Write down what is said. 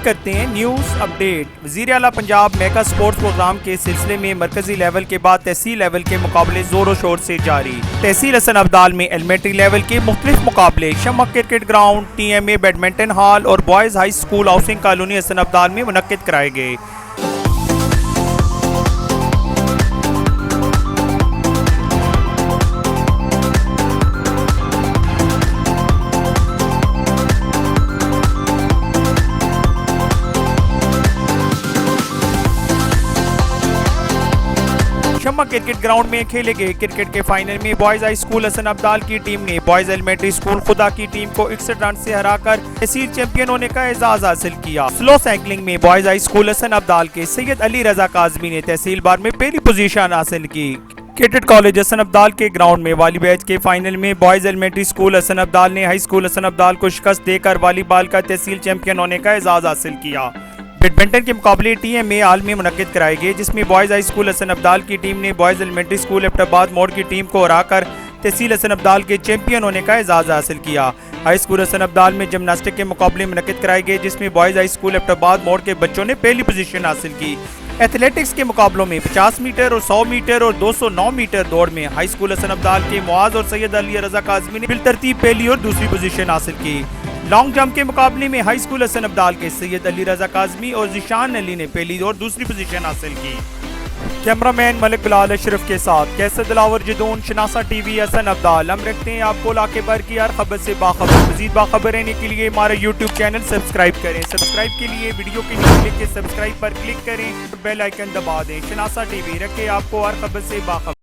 करते हैं news update. वज़ीर आला पंजाब मेगा स्पोर्ट्स प्रोग्राम के सिलसिले में मरकजी लेवल के बाद तहसील लेवल के मुकाबले जोरों शोर से जारी। तहसील हसन अब्दाल में एलिमेंट्री लेवल के मुख्तलिफ मुकाबले Shamma cricket ground, TMA badminton hall और boys high school housing colony Hasan Abdal में मुनक्किद कराए गए। शम्मा क्रिकेट ग्राउंड में खेले गए क्रिकेट के फाइनल में boys high school Hasan Abdal की टीम ने बॉयज एलिमेंट्री स्कूल खुदा की टीम को 61 रन से हराकर तहसील चैंपियन होने का एजाज हासिल किया। स्लो साइकिलिंग में boys high school Hasan Abdal के सैयद अली रजा काजमी ने तहसील बार में पहली पोजीशन हासिल की। कैडेट कॉलेज हसन अब्दाल के ग्राउंड में वॉली बैच के फाइनल में boys elementary school Hasan Abdal ने हाई स्कूल हसन अब्दाल को शिकस्त देकर वॉलीबॉल का तहसील चैंपियन होने का एजाज हासिल किया। बैडमिंटन के मुकाबले TMA हॉल में मुनक्किद कराए गए, जिसमें boys high school Hasan Abdal की टीम ने बॉयज एलिमेंट्री स्कूल एबटाबाद मोड़ की टीम को हराकर तहसील हसन अब्दाल के चैंपियन होने का एजाज हासिल किया। हाई स्कूल हसन अब्दाल में जिमनास्टिक के मुकाबले मुनक्किद कराए गए, जिसमें बॉयज हाई स्कूल एबटाबाद मोड़ के बच्चों ने पहली पोजीशन हासिल की। एथलेटिक्स के मुकाबलों में 50 मीटर और 100 मीटर और 209 मीटर दौड़ में हाई स्कूल हसन अब्दाल के मुआज और सैयद अली रजा काजमी ने बिलतरतीब पहली और दूसरी पोजीशन हासिल की। लॉन्ग जंप के मुकाबले में हाई स्कूल हसन अब्दाल के सैयद अली रजा काजमी और जिशान अली ने पहली और दूसरी पोजीशन हासिल की। कैमरामैन मलिक बिलाल अशरफ के साथ कैसर दिलावर जदून, शनासा TV हसन अब्दाल। हम रखते हैं आपको इलाके भर की हर खबर से बाखबर। मजीद बाखबर रहने के लिए हमारा YouTube चैनल सब्सक्राइब करें। सब्सक्राइब के लिए वीडियो के नीचे लिखे सब्सक्राइब पर क्लिक करें, बेल आइकन दबा दें। शनासा TV रखे आपको हर खबर से बाखबर।